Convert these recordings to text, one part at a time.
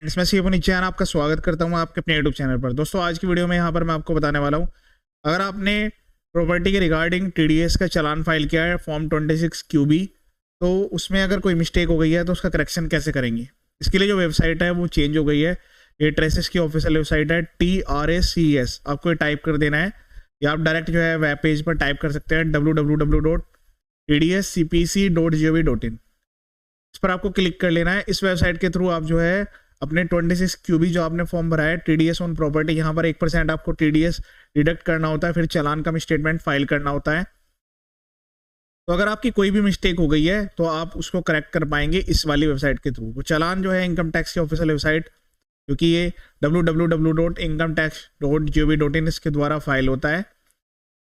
इसमें से अपनी चैनल आपका स्वागत करता हूं आपके अपने यूट्यूब चैनल पर। दोस्तों आज की वीडियो में यहाँ पर मैं आपको बताने वाला हूं, अगर आपने प्रॉपर्टी के रिगार्डिंग टीडीएस का चालान फाइल किया है फॉर्म 26 क्यूबी, तो उसमें अगर कोई मिस्टेक हो गई है तो उसका करेक्शन कैसे करेंगे। इसके लिए जो वेबसाइट है वो चेंज हो गई है। ये ट्रेसिस की ऑफिशियल वेबसाइट है TRACES, आपको ये टाइप कर देना है या आप डायरेक्ट जो है वेब पेज पर टाइप कर सकते हैं www.tdscpc.gov.in। इस पर आपको क्लिक कर लेना है। इस वेबसाइट के थ्रू आप जो है अपने 26 क्यूबी जो आपने फॉर्म भरा है टीडीएस ऑन प्रॉपर्टी, यहाँ पर 1% आपको टीडीएस डिडक्ट करना होता है, फिर चालान का स्टेटमेंट फाइल करना होता है। तो अगर आपकी कोई भी मिस्टेक हो गई है तो आप उसको करेक्ट कर पाएंगे इस वाली वेबसाइट के थ्रू। वो चालान जो है इनकम टैक्स की ऑफिशियल वेबसाइट, क्योंकि ये www.incometax.gov.in इसके द्वारा फाइल होता है।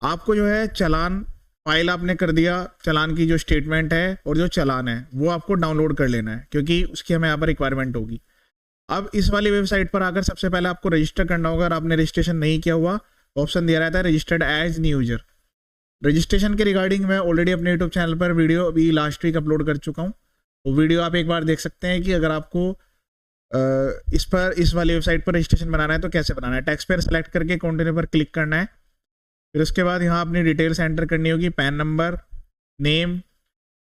आपको जो है चालान फाइल आपने कर दिया, चालान की जो स्टेटमेंट है और जो चालान है वो आपको डाउनलोड कर लेना है, क्योंकि उसकी हमें यहाँ पर रिक्वायरमेंट होगी। अब इस वाली वेबसाइट पर आकर सबसे पहले आपको रजिस्टर करना होगा। अगर आपने रजिस्ट्रेशन नहीं किया हुआ, ऑप्शन दिया रहता है registered as new user. Registration के रिगार्डिंग मैं ऑलरेडी अपने यूट्यूब चैनल पर वीडियो अभी लास्ट वीक अपलोड कर चुका हूँ, वो वीडियो आप एक बार देख सकते हैं कि अगर आपको इस वाली वेबसाइट पर रजिस्ट्रेशन बनाना है तो कैसे बनाना है। टैक्स पेयर सेलेक्ट करके कंटिन्यू पर क्लिक करना है। फिर उसके बाद यहाँ अपनी डिटेल्स एंटर करनी होगी, PAN number, name,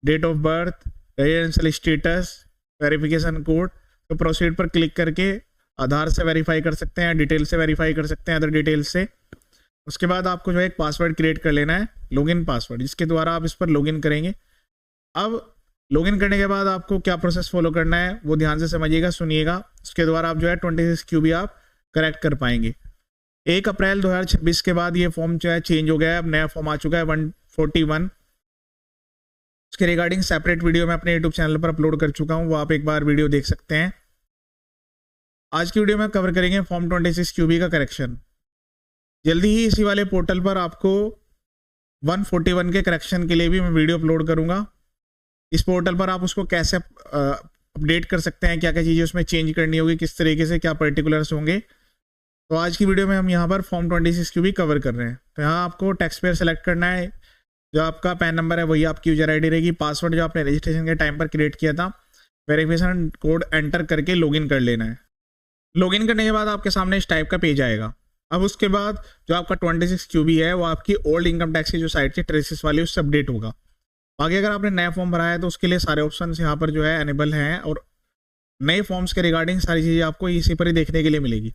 date of birth, residential status, verification code. तो प्रोसीड पर क्लिक करके आधार से वेरीफाई कर सकते हैं, डिटेल से वेरीफाई कर सकते हैं, अदर डिटेल्स से। उसके बाद आपको जो है एक पासवर्ड क्रिएट कर लेना है, लॉगिन पासवर्ड, जिसके द्वारा आप इस पर लॉगिन करेंगे। अब लॉगिन करने के बाद आपको क्या प्रोसेस फॉलो करना है वो ध्यान से समझिएगा, सुनिएगा। उसके द्वारा आप जो है 26 क्यूबी आप करेक्ट कर पाएंगे। 1 अप्रैल 2026 के बाद ये फॉर्म जो है चेंज हो गया है, अब नया फॉर्म आ चुका है 141। उसके रिगार्डिंग सेपरेट वीडियो मैं अपने यूट्यूब चैनल पर अपलोड कर चुका हूँ, वो आप एक बार वीडियो देख सकते हैं। आज की वीडियो में कवर करेंगे फॉर्म 26 क्यूबी का करेक्शन। जल्दी ही इसी वाले पोर्टल पर आपको 141 के करेक्शन के लिए भी मैं वीडियो अपलोड करूंगा। इस पोर्टल पर आप उसको कैसे अपडेट कर सकते हैं, क्या क्या चीज़ें उसमें चेंज करनी होगी, किस तरीके से क्या पर्टिकुलर्स होंगे। तो आज की वीडियो में हम यहाँ पर फॉर्म 26 क्यूबी कवर कर रहे हैं। तो यहाँ आपको टैक्स पेयर सेलेक्ट करना है, जो आपका पैन नंबर है वही आपकी यूजर आईडी रहेगी, पासवर्ड जो आपने रजिस्ट्रेशन के टाइम पर क्रिएट किया था, वेरिफिकेशन कोड एंटर करके लॉगिन कर लेना है। लॉगिन करने के बाद आपके सामने इस टाइप का पेज आएगा। अब उसके बाद जो आपका 26 क्यूबी है वो आपकी ओल्ड इनकम टैक्स की जो साइट थी ट्रेसिस वाली, उससे अपडेट होगा। आगे अगर आपने नया फॉर्म भरा है तो उसके लिए सारे ऑप्शन यहाँ पर जो है एनेबल हैं, और नए फॉर्म्स के रिगार्डिंग सारी चीज़ें आपको इसी पर ही देखने के लिए मिलेगी।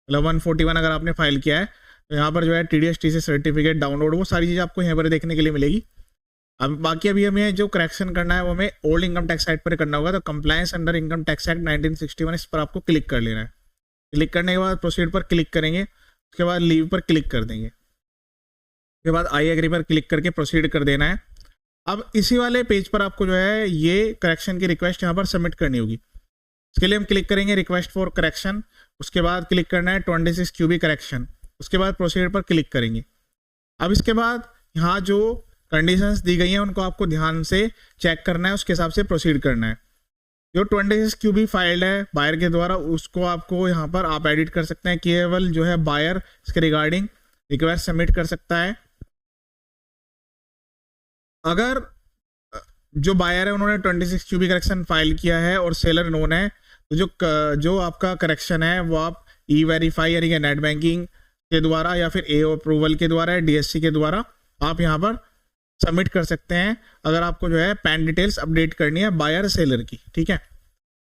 मतलब 141 अगर आपने फाइल किया है तो यहाँ पर जो है TDS-TC सर्टिफिकेट डाउनलोड, वो सारी चीज़ें आपको यहाँ पर देखने के लिए मिलेगी। अब बाकी अभी हमें जो करेक्शन करना है वो हमें ओल्ड इनकम टैक्स साइट पर करना होगा। तो compliance under income tax act 1961, इस पर आपको क्लिक कर लेना है। क्लिक करने के बाद प्रोसीड पर क्लिक करेंगे, उसके बाद लीव पर क्लिक कर देंगे, उसके बाद आई एग्री पर क्लिक करके प्रोसीड कर देना है। अब इसी वाले पेज पर आपको जो है ये करेक्शन की रिक्वेस्ट यहाँ पर सबमिट करनी होगी। इसके लिए हम क्लिक करेंगे रिक्वेस्ट फॉर करेक्शन, उसके बाद क्लिक करना है 26 क्यूबी करेक्शन, उसके बाद प्रोसीड पर क्लिक करेंगे। अब इसके बाद यहाँ जो कंडीशंस दी गई हैं उनको आपको ध्यान से चेक करना है, उसके हिसाब से प्रोसीड करना है। जो 26 क्यूबी फाइल है बायर के द्वारा, उसको आपको यहाँ पर आप एडिट कर सकते हैं। केवल जो है बायर इसके रिगार्डिंग रिक्वेस्ट सबमिट कर सकता है। अगर जो बायर है उन्होंने 26 क्यूबी करेक्शन फाइल किया है और सेलर नोन है, तो जो आपका करेक्शन है वो आप ई-वेरीफाई यानी कि नेट बैंकिंग के द्वारा या फिर AO अप्रूवल के द्वारा या DSC के द्वारा आप यहाँ पर सबमिट कर सकते हैं, अगर आपको जो है पैन डिटेल्स अपडेट करनी है बायर सेलर की। ठीक है।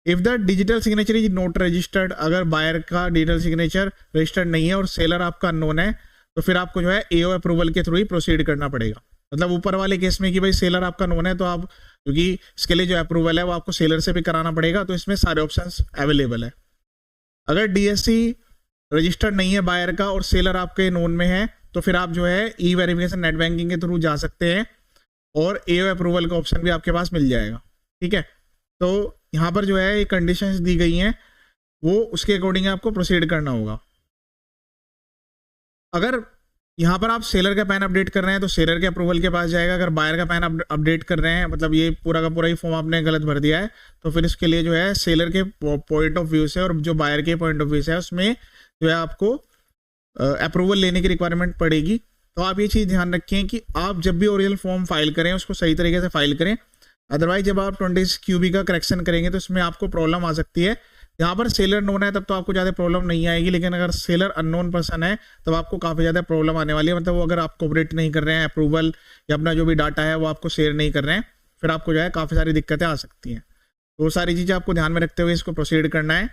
If the digital signature is not registered, अगर बायर का डिजिटल सिग्नेचर रजिस्टर्ड नहीं है और सेलर आपका अननोन है, तो फिर आपको जो है AO अप्रूवल के थ्रू ही प्रोसीड करना पड़ेगा। मतलब ऊपर वाले केस में कि भाई सेलर आपका नोन है तो आप, क्योंकि इसके लिए जो अप्रूवल है वो आपको सेलर से भी कराना पड़ेगा, तो इसमें सारे ऑप्शंस अवेलेबल है। अगर DSC रजिस्टर्ड नहीं है बायर का और सेलर आपके नोन में है, तो फिर आप जो है ई-वेरिफिकेशन नेट बैंकिंग के थ्रू जा सकते हैं और AO अप्रूवल का ऑप्शन भी आपके पास मिल जाएगा। ठीक है। तो यहाँ पर जो है ये कंडीशंस दी गई हैं, वो उसके अकॉर्डिंग आपको प्रोसीड करना होगा। अगर यहाँ पर आप सेलर का पैन अपडेट कर रहे हैं तो सेलर के अप्रूवल के पास जाएगा। अगर बायर का पैन अपडेट कर रहे हैं, मतलब ये पूरा का पूरा ही फॉर्म आपने गलत भर दिया है, तो फिर इसके लिए जो है सेलर के पॉइंट ऑफ व्यू से और जो बायर के पॉइंट ऑफ व्यू से है उसमें जो है आपको अप्रूवल लेने की रिक्वायरमेंट पड़ेगी। तो आप ये चीज़ ध्यान रखें कि आप जब भी ओरिजिनल फॉर्म फाइल करें उसको सही तरीके से फाइल करें। अदरवाइज जब आप 26 क्यूबी का करेक्शन करेंगे तो इसमें आपको प्रॉब्लम आ सकती है। यहाँ पर सेलर नोन है तब तो आपको ज़्यादा प्रॉब्लम नहीं आएगी, लेकिन अगर सेलर अननोन पर्सन है तब आपको काफ़ी ज़्यादा प्रॉब्लम आने वाली है। मतलब वो अगर आप कोऑपरेट नहीं कर रहे हैं, अप्रूवल या अपना जो भी डाटा है वो आपको शेयर नहीं कर रहे हैं, फिर आपको जो है काफ़ी सारी दिक्कतें आ सकती हैं। तो सारी चीज़ें आपको ध्यान में रखते हुए इसको प्रोसीड करना है।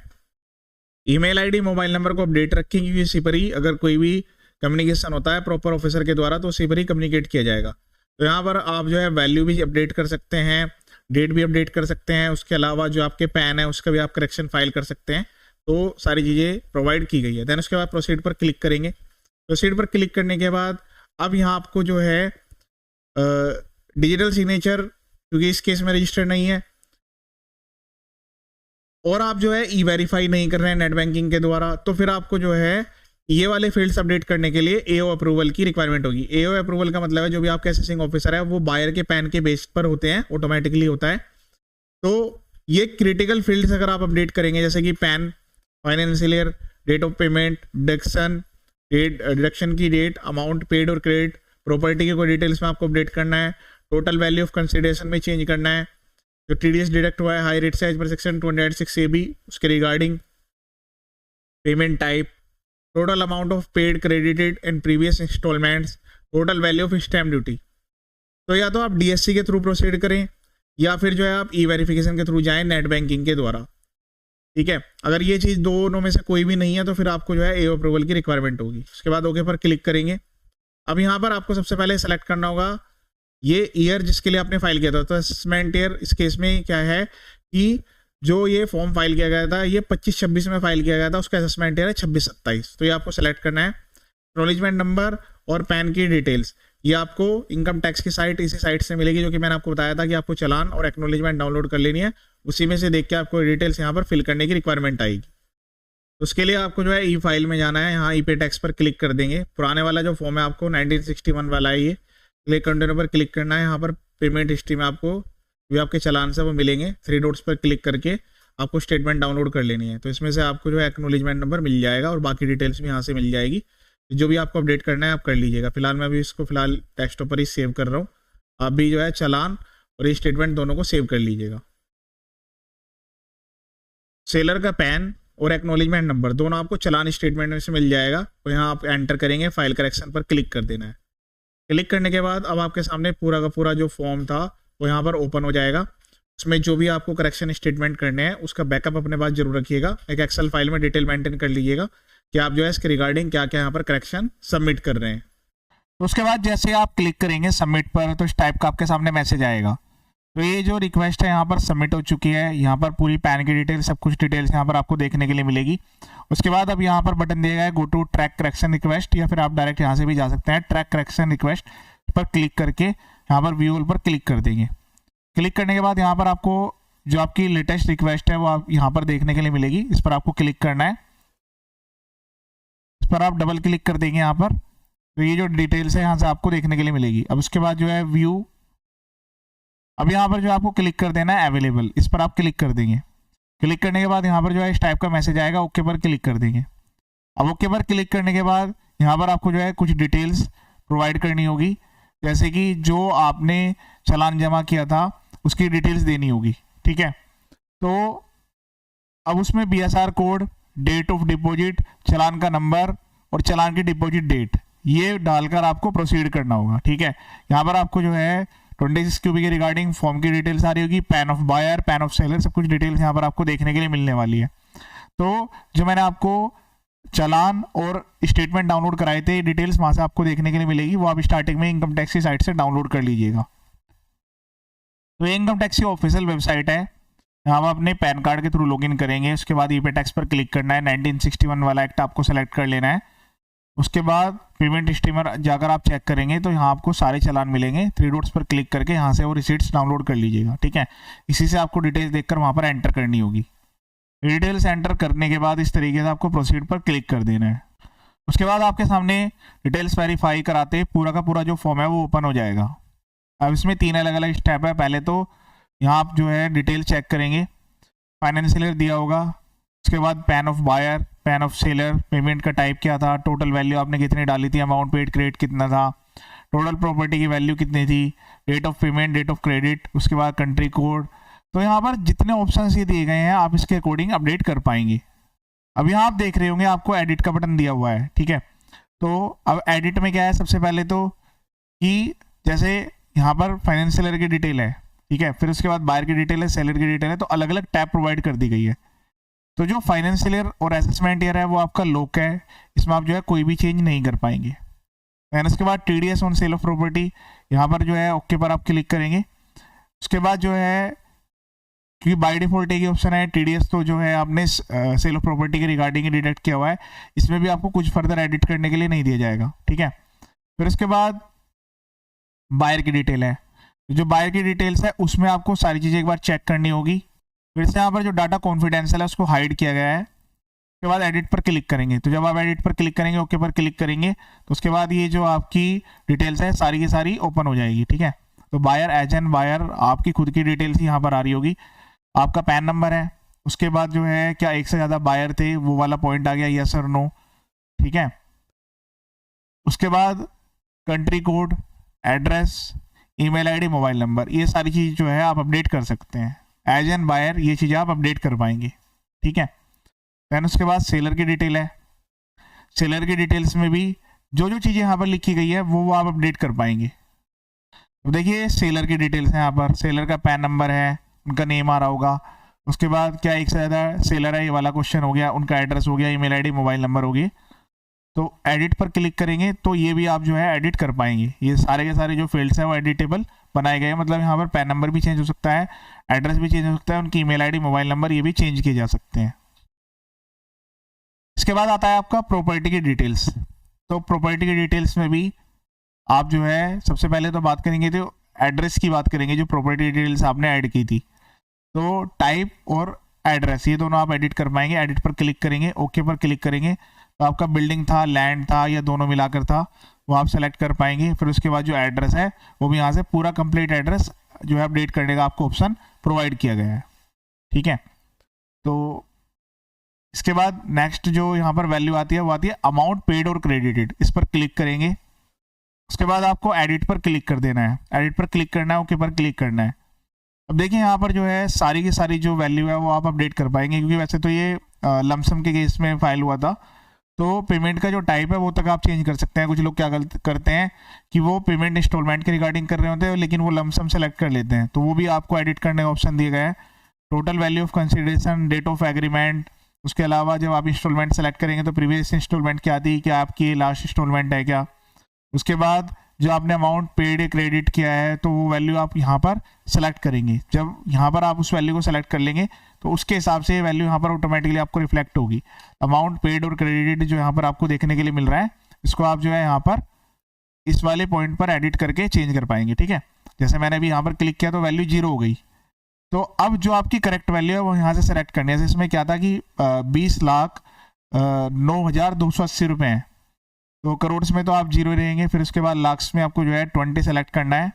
ईमेल आईडी, मोबाइल नंबर को अपडेट रखें, क्योंकि इसी पर ही अगर कोई भी कम्युनिकेशन होता है प्रॉपर ऑफिसर के द्वारा तो उसी पर ही कम्युनिकेट किया जाएगा। तो यहाँ पर आप जो है वैल्यू भी अपडेट कर सकते हैं, डेट भी अपडेट कर सकते हैं, उसके अलावा जो आपके पैन है उसका भी आप करेक्शन फाइल कर सकते हैं। तो सारी चीज़ें प्रोवाइड की गई है। देन उसके बाद प्रोसीड पर क्लिक करेंगे। प्रोसीड पर क्लिक करने के बाद अब यहाँ आपको जो है डिजिटल सिग्नेचर, क्योंकि इस केस में रजिस्टर नहीं है, और आप जो है ई वेरीफाई नहीं कर रहे हैं नेट बैंकिंग के द्वारा, तो फिर आपको जो है ये वाले फील्ड्स अपडेट करने के लिए एओ अप्रूवल की रिक्वायरमेंट होगी। एओ अप्रूवल का मतलब है जो भी आपके असेसिंग ऑफिसर है वो बायर के पैन के बेस पर होते हैं, ऑटोमेटिकली होता है। तो ये क्रिटिकल फील्ड्स अगर आप अपडेट करेंगे, जैसे कि PAN, financial year, date of payment, deduction की डेट, अमाउंट पेड और क्रेडिट, प्रॉपर्टी के कोई डिटेल्स में आपको अपडेट करना है, टोटल वैल्यू ऑफ कंसिडरेशन में चेंज करना है, जो टीडीएस डिडक्ट हुआ है हाई रेट से एज पर सेक्शन 286AB उसके regarding, payment type, total amount of paid credited in previous instalments, total value of stamp duty. तो या तो आप डीएससी के थ्रू प्रोसीड करें या फिर जो है आप ई वेरिफिकेशन के थ्रू जाएं नेट बैंकिंग के द्वारा, ठीक है। अगर ये चीज़ दोनों में से कोई भी नहीं है तो फिर आपको जो है एओ अप्रूवल की रिक्वायरमेंट होगी। उसके बाद ओके पर क्लिक करेंगे। अब यहाँ पर आपको सबसे पहले सेलेक्ट करना होगा ये ईयर जिसके लिए आपने फाइल किया था। तो असेसमेंट ईयर इस केस में क्या है कि जो ये फॉर्म फाइल किया गया था ये 25-26 में फाइल किया गया था, उसका असेसमेंट ईयर है 26-27। तो ये आपको सेलेक्ट करना है। एक्नॉलेजमेंट नंबर और पैन की डिटेल्स ये आपको इनकम टैक्स की साइट, इसी साइट से मिलेगी, जो कि मैंने आपको बताया था कि आपको चालान और एक्नॉलेजमेंट डाउनलोड कर लेनी है। उसी में से देख के आपको डिटेल्स यहाँ पर फिल करने की रिक्वायरमेंट आएगी। तो उसके लिए आपको जो है ई फाइल में जाना है, यहाँ ई पे टैक्स पर क्लिक कर देंगे। पुराने वाला जो फॉर्म है आपको 1961 वाला है, ये क्लिक कंटिन्यू पर क्लिक करना है। यहाँ पर पेमेंट हिस्ट्री में आपको जो आपके चालान से वो मिलेंगे, 3 डॉट्स पर क्लिक करके आपको स्टेटमेंट डाउनलोड कर लेनी है। तो इसमें से आपको जो है एक्नॉलेजमेंट नंबर मिल जाएगा और बाकी डिटेल्स भी यहाँ से मिल जाएगी। जो भी आपको अपडेट करना है आप कर लीजिएगा। फिलहाल मैं अभी इसको फिलहाल डेस्कटॉप पर ही सेव कर रहा हूँ। आप भी जो है चालान और ये स्टेटमेंट दोनों को सेव कर लीजिएगा। सेलर का पैन और एक्नॉलेजमेंट नंबर दोनों आपको चालान स्टेटमेंट में से मिल जाएगा। तो यहाँ आप एंटर करेंगे, फाइल करेक्शन पर क्लिक कर देना है। क्लिक करने के बाद अब आपके सामने पूरा का पूरा जो फॉर्म था वो यहाँ पर ओपन हो जाएगा। उसमें जो भी आपको करेक्शन स्टेटमेंट करने हैं उसका बैकअप अपने पास जरूर रखिएगा। एक एक्सेल फाइल में डिटेल मेंटेन कर लीजिएगा कि आप जो है इसके रिगार्डिंग क्या क्या यहाँ पर करेक्शन सबमिट कर रहे हैं। तो उसके बाद जैसे आप क्लिक करेंगे सबमिट पर तो इस टाइप का आपके सामने मैसेज आएगा। तो ये जो रिक्वेस्ट है यहाँ पर सबमिट हो चुकी है। यहाँ पर पूरी पैन की डिटेल, सब कुछ डिटेल्स यहाँ पर आपको देखने के लिए मिलेगी। उसके बाद अब यहाँ पर बटन दिया गया है go to track correction request, या फिर आप डायरेक्ट यहाँ से भी जा सकते हैं। ट्रैक करेक्शन रिक्वेस्ट पर क्लिक करके यहाँ पर व्यू पर क्लिक कर देंगे। क्लिक करने के बाद यहाँ पर आपको जो आपकी लेटेस्ट रिक्वेस्ट है वो आप यहाँ पर देखने के लिए मिलेगी। इस पर आपको क्लिक करना है। इस पर आप डबल क्लिक कर देंगे यहाँ पर, तो ये जो डिटेल्स है यहाँ से आपको देखने के लिए मिलेगी। अब उसके बाद जो है व्यू, अब यहाँ पर जो आपको क्लिक कर देना है अवेलेबल, इस पर आप क्लिक कर देंगे। क्लिक करने के बाद यहाँ पर जो है इस टाइप का मैसेज आएगा, ओके पर क्लिक कर देंगे। अब ओके पर क्लिक करने के बाद यहाँ पर आपको जो है कुछ डिटेल्स प्रोवाइड करनी होगी, जैसे कि जो आपने चालान जमा किया था उसकी डिटेल्स देनी होगी, ठीक है। तो अब उसमें BSR code, date of deposit, challan का नंबर और चालान की डिपॉजिट डेट ये डालकर आपको प्रोसीड करना होगा, ठीक है। यहाँ पर आपको जो है 26 क्यूबी के रिगार्डिंग फॉर्म की डिटेल्स आ रही होगी, PAN of buyer, PAN of seller, सब कुछ डिटेल्स यहाँ पर आपको देखने के लिए मिलने वाली है। तो जो मैंने आपको चालान और स्टेटमेंट डाउनलोड कराए थे, डिटेल्स वहाँ से आपको देखने के लिए मिलेगी, वो आप स्टार्टिंग में इनकम टैक्स की साइट से डाउनलोड कर लीजिएगा। तो ये इनकम टैक्स की ऑफिशियल वेबसाइट है। यहाँ आप अपने पैन कार्ड के थ्रू लॉगिन करेंगे। उसके बाद ई पे टैक्स पर क्लिक करना है। 1961 वाला एक्ट आपको सेलेक्ट कर लेना है। उसके बाद पेमेंट हिस्ट्री में जाकर आप चेक करेंगे तो यहाँ आपको सारे चालान मिलेंगे। 3 डॉट्स पर क्लिक करके यहाँ से वो रिसीट्स डाउनलोड कर लीजिएगा, ठीक है। इसी से आपको डिटेल्स देखकर वहाँ पर एंटर करनी होगी। डिटेल्स एंटर करने के बाद इस तरीके से आपको प्रोसीड पर क्लिक कर देना है। उसके बाद आपके सामने डिटेल्स वेरीफाई कराते पूरा का पूरा जो फॉर्म है वो ओपन हो जाएगा। अब इसमें 3 अलग अलग स्टेप है। पहले तो यहाँ आप जो है डिटेल चेक करेंगे, फाइनेंशियल ईयर दिया होगा। उसके बाद PAN of buyer, PAN of seller, payment का टाइप क्या था, टोटल वैल्यू आपने कितनी डाली थी, अमाउंट पेड क्रेडिट कितना था, टोटल प्रॉपर्टी की वैल्यू कितनी थी, date of payment, date of credit, उसके बाद कंट्री कोड, तो यहाँ पर जितने ऑप्शन ये दिए गए हैं आप इसके अकॉर्डिंग अपडेट कर पाएंगे। अब यहाँ आप देख रहे होंगे आपको एडिट का बटन दिया हुआ है, ठीक है। तो अब एडिट में क्या है, सबसे पहले तो कि जैसे यहाँ पर फाइनेंशियल की डिटेल है, ठीक है, फिर उसके बाद बायर की डिटेल है, सेलर की डिटेल है, तो अलग अलग टैब प्रोवाइड कर दी गई है। तो जो फाइनेंशियल ईयर और असेसमेंट ईयर है वो आपका लॉक है, इसमें आप जो है कोई भी चेंज नहीं कर पाएंगे। एंड उसके बाद TDS on sale of property, यहाँ पर जो है ओके पर आप क्लिक करेंगे। उसके बाद जो है क्योंकि बाय डिफॉल्ट एक ही ऑप्शन है TDS, तो जो है आपने सेल ऑफ प्रॉपर्टी के रिगार्डिंग डिटेक्ट किया हुआ है, इसमें भी आपको कुछ फर्दर एडिट करने के लिए नहीं दिया जाएगा, ठीक है। फिर उसके बाद बायर की डिटेल है, जो बायर की डिटेल्स है उसमें आपको सारी चीज़ें एक बार चेक करनी होगी। फिर से यहाँ पर जो डाटा कॉन्फिडेंशियल है उसको हाइड किया गया है। उसके बाद एडिट पर क्लिक करेंगे, तो जब आप एडिट पर क्लिक करेंगे, ओके पर क्लिक करेंगे, तो उसके बाद ये जो आपकी डिटेल्स है सारी की सारी ओपन हो जाएगी, ठीक है। तो बायर, एजेंट, बायर, आपकी खुद की डिटेल्स यहाँ पर आ रही होगी। आपका पैन नंबर है, उसके बाद जो है क्या एक से ज़्यादा बायर थे, वो वाला पॉइंट आ गया, यस और नो, ठीक है। उसके बाद country code, address, email ID, mobile number, ये सारी चीज़ जो है आप अपडेट कर सकते हैं। एजेंट, बायर, ये चीज़ें आप अपडेट कर पाएंगे, ठीक है। दैन उसके बाद सेलर की डिटेल है, सेलर की डिटेल्स में भी जो जो चीज़ें यहाँ पर लिखी गई है वो आप अपडेट कर पाएंगे। तो देखिए सेलर की डिटेल्स हैं यहाँ पर, सेलर का पैन नंबर है, उनका नेम आ रहा होगा। उसके बाद क्या एक से ज़्यादा सेलर है, ये वाला क्वेश्चन हो गया, उनका एड्रेस हो गया, ईमेल आईडी, मोबाइल नंबर हो गई। तो एडिट पर क्लिक करेंगे तो ये भी आप जो है एडिट कर पाएंगे। ये सारे के सारे जो फील्ड्स हैं वो एडिटेबल बनाए गए हैं, मतलब यहाँ पर पैन नंबर भी चेंज हो सकता है, एड्रेस भी चेंज हो सकता है, उनकी ईमेल आईडी, मोबाइल नंबर ये भी चेंज किए जा सकते हैं। इसके बाद आता है आपका प्रॉपर्टी की डिटेल्स। तो प्रॉपर्टी की डिटेल्स में भी आप जो है सबसे पहले तो बात करेंगे, तो एड्रेस की बात करेंगे, जो प्रॉपर्टी डिटेल्स आपने ऐड की थी। तो टाइप और एड्रेस ये दोनों आप एडिट कर पाएंगे। एडिट पर क्लिक करेंगे, ओके पर क्लिक करेंगे, तो आपका बिल्डिंग था, लैंड था, या दोनों मिलाकर था, वो आप सेलेक्ट कर पाएंगे। फिर उसके बाद जो एड्रेस है वो भी यहाँ से पूरा कंप्लीट एड्रेस जो है अपडेट करने का आपको ऑप्शन प्रोवाइड किया गया है, ठीक है। तो इसके बाद नेक्स्ट जो यहाँ पर वैल्यू आती है वो आती है अमाउंट पेड और क्रेडिटेड, इस पर क्लिक करेंगे। उसके बाद आपको एडिट पर क्लिक कर देना है, एडिट पर क्लिक करना है, ओके पर क्लिक करना है। अब देखिए यहाँ पर जो है सारी की सारी जो वैल्यू है वो आप अपडेट कर पाएंगे, क्योंकि वैसे तो ये लमसम के केस में फाइल हुआ था। तो पेमेंट का जो टाइप है वो तक आप चेंज कर सकते हैं। कुछ लोग क्या करते हैं कि वो पेमेंट इंस्टॉलमेंट के रिगार्डिंग कर रहे होते हैं, लेकिन वो लमसम सेलेक्ट कर लेते हैं, तो वो भी आपको एडिट करने का ऑप्शन दिया गया है। Total value of consideration, date of agreement, उसके अलावा जब आप इंस्टॉलमेंट सेलेक्ट करेंगे तो प्रीवियस इंस्टॉलमेंट क्या थी, क्या आपकी लास्ट इंस्टॉलमेंट है क्या। उसके बाद जो आपने अमाउंट पेड क्रेडिट किया है तो वो वैल्यू आप यहाँ पर सेलेक्ट करेंगे। जब यहाँ पर आप उस वैल्यू को सेलेक्ट कर लेंगे तो उसके हिसाब से ये वैल्यू यहाँ पर ऑटोमेटिकली आपको रिफ्लेक्ट होगी। अमाउंट पेड और क्रेडिटेड जो यहाँ पर आपको देखने के लिए मिल रहा है, इसको आप जो है यहाँ पर इस वाले पॉइंट पर एडिट करके चेंज कर पाएंगे, ठीक है। जैसे मैंने अभी यहाँ पर क्लिक किया तो वैल्यू 0 हो गई। तो अब जो आपकी करेक्ट वैल्यू है वो यहाँ से सेलेक्ट करनी है। इसमें क्या था कि 20,09,280 रुपये हैं, तो करोड़ में तो आप 0 रहेंगे। फिर उसके बाद लाख्स में आपको जो है 20 सेलेक्ट करना है।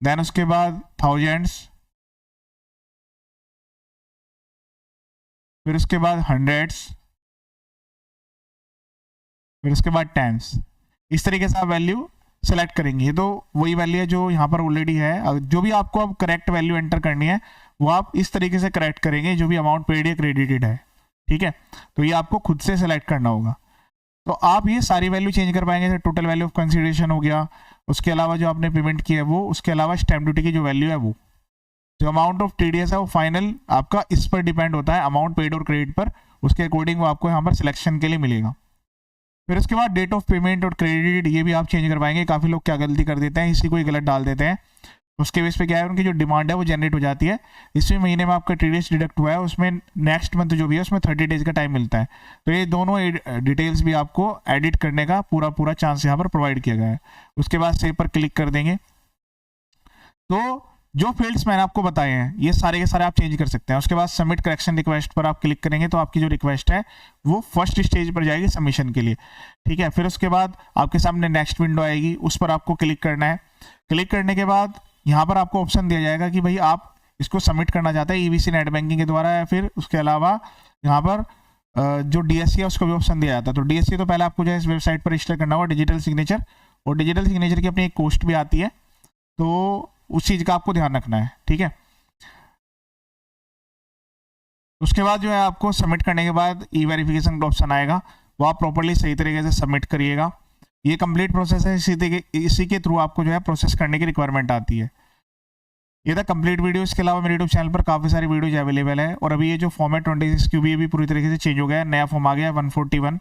देन उसके बाद थाउजेंड्स, फिर उसके बाद हंड्रेड्स, फिर उसके बाद टेंस। इस तरीके से आप वैल्यू सेलेक्ट करेंगे। ये तो वही वैल्यू है जो यहाँ पर ऑलरेडी है। जो भी आपको अब करेक्ट वैल्यू एंटर करनी है वो आप इस तरीके से करेक्ट करेंगे, जो भी अमाउंट पेड या क्रेडिटेड है, ठीक है। तो ये आपको खुद से सेलेक्ट करना होगा। तो आप ये सारी वैल्यू चेंज कर पाएंगे। जैसे टोटल वैल्यू ऑफ कंसिडरेशन हो गया, उसके अलावा जो आपने पेमेंट किया है वो, उसके अलावा स्टैम्प ड्यूटी की जो वैल्यू है वो, जो अमाउंट ऑफ TDS है वो फाइनल आपका इस पर डिपेंड होता है, अमाउंट पेड और क्रेडिट पर। उसके अकॉर्डिंग वो आपको यहाँ पर सिलेक्शन के लिए मिलेगा। फिर उसके बाद डेट ऑफ पेमेंट और क्रेडिट ये भी आप चेंज कर पाएंगे। काफ़ी लोग क्या गलती कर देते हैं, इसी को ही गलत डाल देते हैं। उसके बेस पे क्या है, उनकी जो डिमांड है वो जनरेट हो जाती है। इसी महीने में आपका TDS डिडक्ट हुआ है, उसमें नेक्स्ट मंथ जो भी है उसमें 30 डेज का टाइम मिलता है। तो ये दोनों डिटेल्स भी आपको एडिट करने का पूरा चांस यहाँ पर प्रोवाइड किया गया है। उसके बाद सेव पर क्लिक कर देंगे। तो जो फील्ड्स मैंने आपको बताए हैं ये सारे के सारे आप चेंज कर सकते हैं। उसके बाद सबमिट करेक्शन रिक्वेस्ट पर आप क्लिक करेंगे तो आपकी जो रिक्वेस्ट है वो फर्स्ट स्टेज पर जाएगी सबमिशन के लिए, ठीक है। फिर उसके बाद आपके सामने नेक्स्ट विंडो आएगी, उस पर आपको क्लिक करना है। क्लिक करने के बाद यहाँ पर आपको ऑप्शन दिया जाएगा कि भाई आप इसको सबमिट करना चाहते हैं EVC नेट बैंकिंग के द्वारा, या फिर उसके अलावा यहाँ पर जो DSC है उसको भी ऑप्शन दिया जाता है। तो DSC तो पहले आपको जो है इस वेबसाइट पर रजिस्टर करना होगा, डिजिटल सिग्नेचर, और डिजिटल सिग्नेचर की अपनी एक कॉस्ट भी आती है। तो उस चीज़ का आपको ध्यान रखना है, ठीक है। उसके बाद जो है आपको सबमिट करने के बाद ई वेरिफिकेशन का ऑप्शन आएगा, वो आप प्रॉपर्ली सही तरीके से सबमिट करिएगा। ये कंप्लीट प्रोसेस है, इसी के थ्रू आपको जो है प्रोसेस करने की रिक्वायरमेंट आती है। ये था कंप्लीट वीडियो। इसके अलावा मेरे यूट्यूब चैनल पर काफ़ी सारी वीडियोज अवेलेबल है, और अभी ये जो फॉर्मेट 26 क्यूबी भी पूरी तरीके से चेंज हो गया है, नया फॉर्म आ गया है 141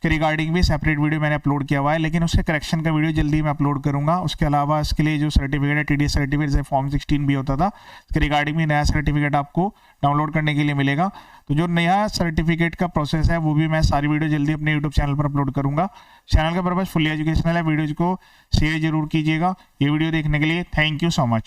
के रिगार्डिंग भी सेपरेट वीडियो मैंने अपलोड किया हुआ है, लेकिन उसके करेक्शन का वीडियो जल्दी मैं अपलोड करूंगा। उसके अलावा इसके लिए जो सर्टिफिकेट है TDS सर्टिफिकेट, जैसे फॉर्म 16 भी होता था, इसके रिगार्डिंग भी नया सर्टिफिकेट आपको डाउनलोड करने के लिए मिलेगा। तो जो नया सर्टिफिकेट का प्रोसेस है वो भी मैं सारी वीडियो जल्दी अपने यूट्यूब चैनल पर अपलोड करूंगा। चैनल का पर्पस फुली एजुकेशनल है, वीडियोज को शेयर जरूर कीजिएगा। ये वीडियो देखने के लिए थैंक यू सो मच।